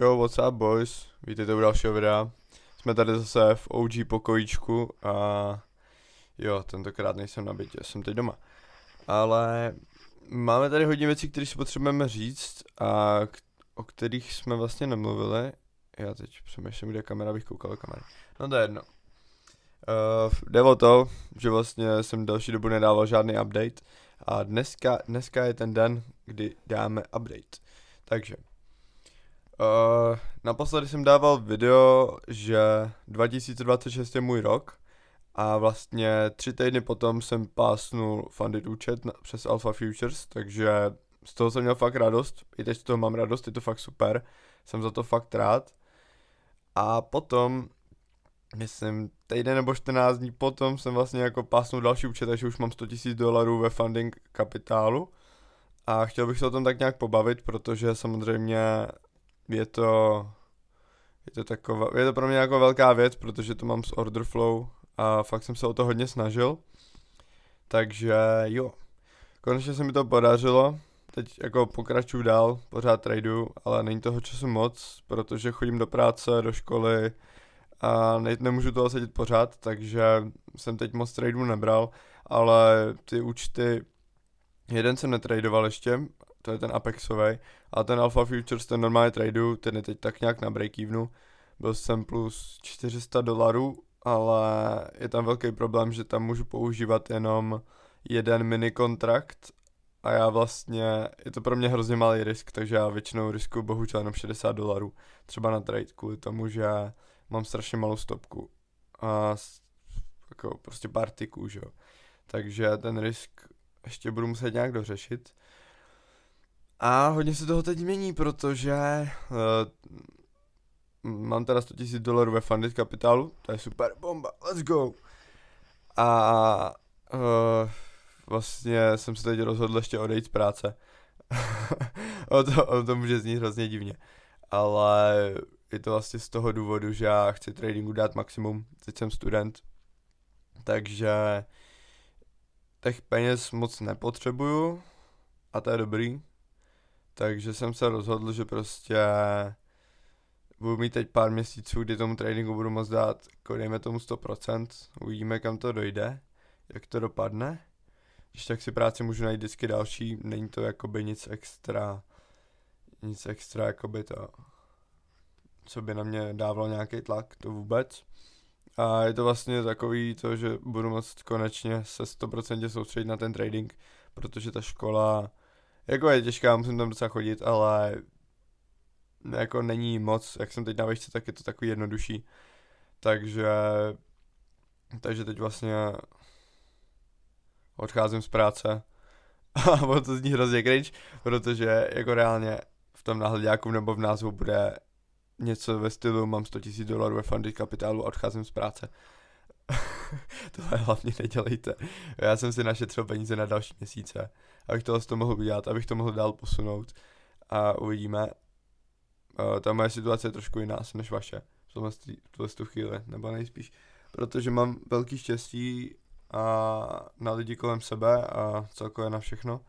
Yo, what's up boys? Vítejte u dalšího videa. Jsme tady zase v OG pokojíčku a jo, tentokrát nejsem na bytě, jsem teď doma. Ale máme tady hodně věcí, které si potřebujeme říct a o kterých jsme vlastně nemluvili. Já teď přemýšlím, kde je kamera, abych koukal do kamery. No to je jedno. Jde o to, že vlastně jsem další dobu nedával žádný update a dneska je ten den, kdy dáme update. Takže naposledy jsem dával video, že 2026 je můj rok a vlastně 3 týdny potom jsem pásnul funded účet přes Alpha Futures, takže z toho jsem měl fakt radost, i teď z toho mám radost, je to fakt super, jsem za to fakt rád. A potom, myslím, týden nebo 14 dní potom jsem vlastně jako pásnul další účet, takže už mám $100,000 ve funding kapitálu a chtěl bych se o tom tak nějak pobavit, protože samozřejmě je to pro mě jako velká věc, protože to mám z order flow a fakt jsem se o to hodně snažil. Takže jo, konečně se mi to podařilo, teď jako pokračuju dál, pořád traduju, ale není toho času moc, protože chodím do práce, do školy a nemůžu toho sedět pořád, takže jsem teď moc tradeů nebral, ale ty účty, jeden jsem netradoval ještě, to je ten Apexovej, a ten Alpha Futures, ten normálně tradu, ten je teď tak nějak na break-evenu, byl jsem plus $400, ale je tam velký problém, že tam můžu používat jenom jeden mini kontrakt a já vlastně, je to pro mě hrozně malý risk, takže já většinou riskuju bohužel jenom $60, třeba na trade, kvůli tomu, že mám strašně malou stopku a jako prostě pár tyků, že jo, takže ten risk ještě budu muset nějak dořešit. A hodně se toho teď mění, protože mám teda $100,000 ve funded kapitálu, to je super, bomba, let's go. A vlastně jsem se teď rozhodl ještě odejít z práce. to může znít hrozně divně, ale je to vlastně z toho důvodu, že já chci tradingu dát maximum, teď jsem student, takže těch peněz moc nepotřebuju a to je dobrý. Takže jsem se rozhodl, že prostě budu mít teď pár měsíců, kdy tomu tradingu budu moct dát, jako dejme tomu 100%, uvidíme kam to dojde, jak to dopadne. Když tak si práci můžu najít vždycky další, není to jakoby nic extra jakoby to, co by na mě dávalo nějaký tlak, to vůbec. A je to vlastně takový to, že budu moct konečně se 100% soustředit na ten trading, protože ta škola jako je těžká, musím tam docela chodit, ale jako není moc, jak jsem teď na výšce, tak je to takový jednodušší. Takže teď vlastně odcházím z práce a to zní hrozně cringe, protože jako reálně v tom náhledáku nebo v názvu bude něco ve stylu mám $100,000 ve funded kapitálu a odcházím z práce. Tohle hlavně nedělejte. Já jsem si našetřil peníze na další měsíce, abych tohle to mohl udělat, abych to mohl dál posunout a uvidíme. Ta moje situace je trošku jiná než vaše v tuhle chvíli, nebo nejspíš, protože mám velký štěstí a na lidi kolem sebe a celkově na všechno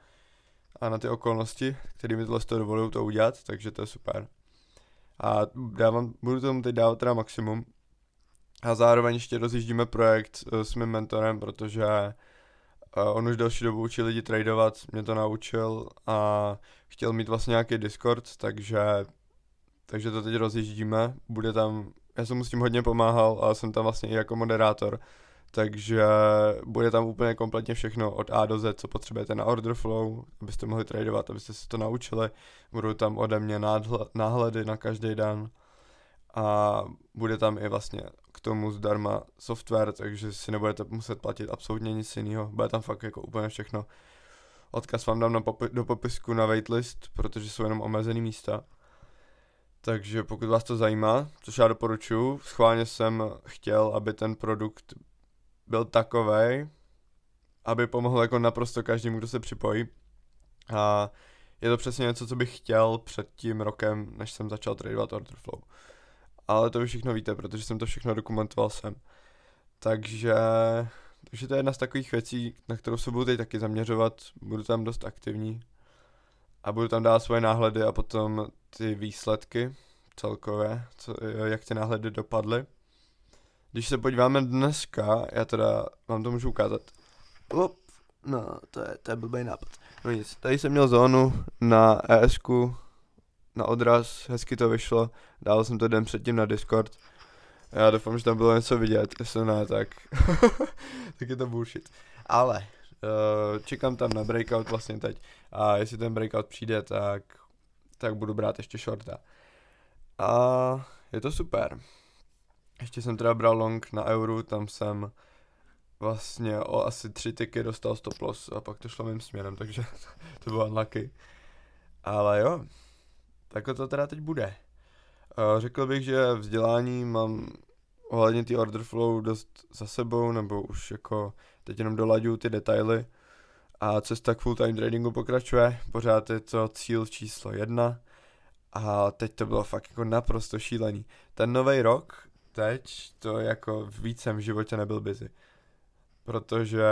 a na ty okolnosti, které mi tohle dovolují to udělat, takže to je super. A budu tomu teď dávat teda maximum. A zároveň ještě rozjíždíme projekt s mým mentorem, protože on už delší dobu učil lidi tradovat, mě to naučil a chtěl mít vlastně nějaký Discord, takže to teď rozjíždíme, bude tam, já jsem mu s tím hodně pomáhal a jsem tam vlastně i jako moderátor, takže bude tam úplně kompletně všechno od A do Z, co potřebujete na order flow, abyste mohli tradovat, abyste se to naučili, budou tam ode mě náhledy na každý den a bude tam i vlastně k tomu zdarma software, takže si nebudete muset platit absolutně nic jiného, bude tam fakt jako úplně všechno. Odkaz vám dám do popisku na waitlist, protože jsou jenom omezený místa. Takže pokud vás to zajímá, což já doporučuji, schválně jsem chtěl, aby ten produkt byl takovej, aby pomohl jako naprosto každému, kdo se připojí. A je to přesně něco, co bych chtěl před tím rokem, než jsem začal tradovat order flow. Ale to vy všechno víte, protože jsem to všechno dokumentoval sem. Takže to je jedna z takových věcí, na kterou se budu teď taky zaměřovat, budu tam dost aktivní a budu tam dát svoje náhledy a potom ty výsledky, celkově, jak ty náhledy dopadly. Když se podíváme dneska, já teda vám to můžu ukázat. No, to je blbý nápad. No nic, tady jsem měl zónu na ESku, na odraz, hezky to vyšlo, dal jsem to den předtím na Discord. Já doufám, že tam bylo něco vidět, jestli ne, tak tak je to bullshit. Ale čekám tam na breakout vlastně teď a jestli ten breakout přijde, tak budu brát ještě shorta. A je to super. Ještě jsem teda bral long na euru, tam jsem vlastně o asi 3 tiky dostal stop loss a pak to šlo mým směrem, takže to bylo unlucky. Ale jo, tak to teda teď bude. Řekl bych, že vzdělání mám ohledně ty order flow dost za sebou, nebo už jako teď jenom dolaďuju ty detaily a cesta k full time tradingu pokračuje, pořád je to cíl číslo 1 a teď to bylo fakt jako naprosto šílený. Ten nový rok, teď to jako víc jsem v životě nebyl busy, protože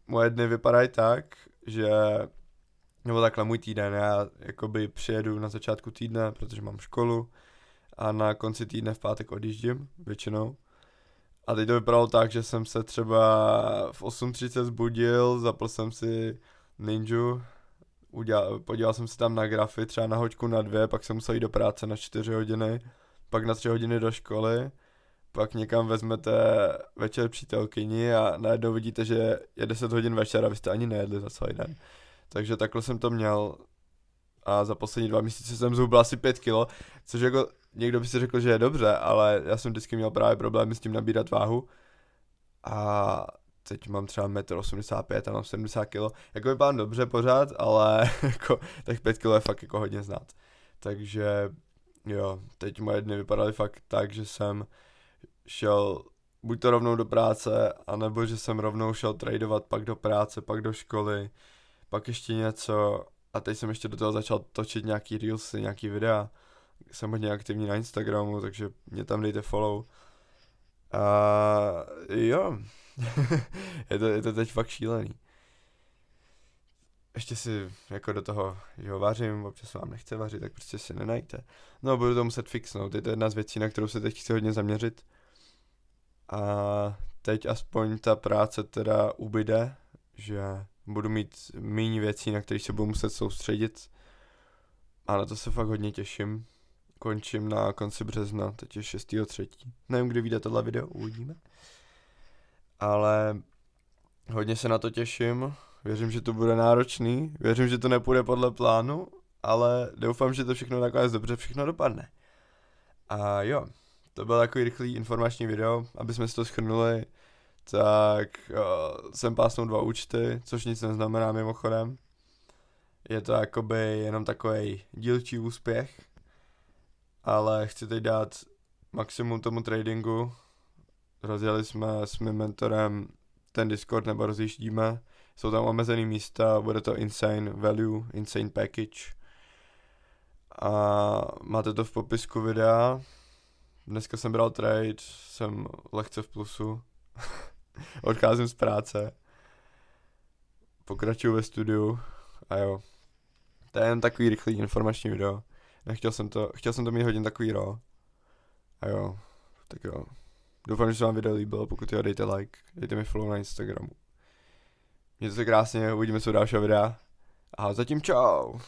moje dny vypadají tak, že nebo takhle můj týden, já jakoby přijedu na začátku týdne, protože mám školu a na konci týdne v pátek odjíždím většinou. A teď to vypadalo tak, že jsem se třeba v 8:30 zbudil, zapl jsem si Ninju, podíval jsem se tam na grafy, třeba na hoďku na 2, pak jsem musel jít do práce na 4 hodiny, pak na 3 hodiny do školy, pak někam vezmete večer přítelkyni a najednou vidíte, že je 10 hodin večer a vy jste ani nejedli za celý den. Takže takhle jsem to měl a za poslední 2 měsíce jsem zhubl asi 5 kilo, což jako někdo by si řekl, že je dobře, ale já jsem vždycky měl právě problémy s tím nabírat váhu a teď mám třeba 1,85 m a mám 70 kg. Jako vypadám dobře pořád, ale jako těch 5 kg je fakt jako hodně znát. Takže jo, teď moje dny vypadaly fakt tak, že jsem šel buď to rovnou do práce, anebo že jsem rovnou šel tradovat pak do práce, pak do školy, pak ještě něco a teď jsem ještě do toho začal točit nějaký reelsy, nějaký videa. Jsem hodně aktivní na Instagramu, takže mě tam dejte follow. A jo, je to teď fakt šílený. Ještě si jako do toho, že ho vařím, občas vám nechce vařit, tak prostě si nenajte. No, budu to muset fixnout, je to jedna z věcí, na kterou se teď chci hodně zaměřit. A teď aspoň ta práce teda ubyde, že budu mít méně věcí, na které se budu muset soustředit. A na to se fakt hodně těším. Končím na konci března, teď je 6.3. Nevím, kdy vyjde tohle video, uvidíme. Ale hodně se na to těším, věřím, že to bude náročný, věřím, že to nepůjde podle plánu, ale doufám, že to všechno nakonec dobře všechno dopadne. A jo, to bylo takový rychlý informační video, aby jsme si to shrnuli, tak jsem pásnul 2 účty, což nic neznamená mimochodem. Je to jakoby jenom takový dílčí úspěch, ale chci teď dát maximum tomu tradingu. Rozjeli jsme s mým mentorem ten Discord, nebo rozjíždíme. Jsou tam omezený místa, bude to insane value, insane package. A máte to v popisku videa. Dneska jsem bral trade, jsem lehce v plusu. Odcházím z práce. Pokračuju ve studiu. A jo. To je jen takový rychlý informační video. Chtěl jsem to mít hodně takový raw. A jo, tak jo. Doufám, že se vám video líbilo, pokud jo, dejte like, dejte mi follow na Instagramu. Mějte se krásně, uvidíme se u dalšího videa. A zatím čau!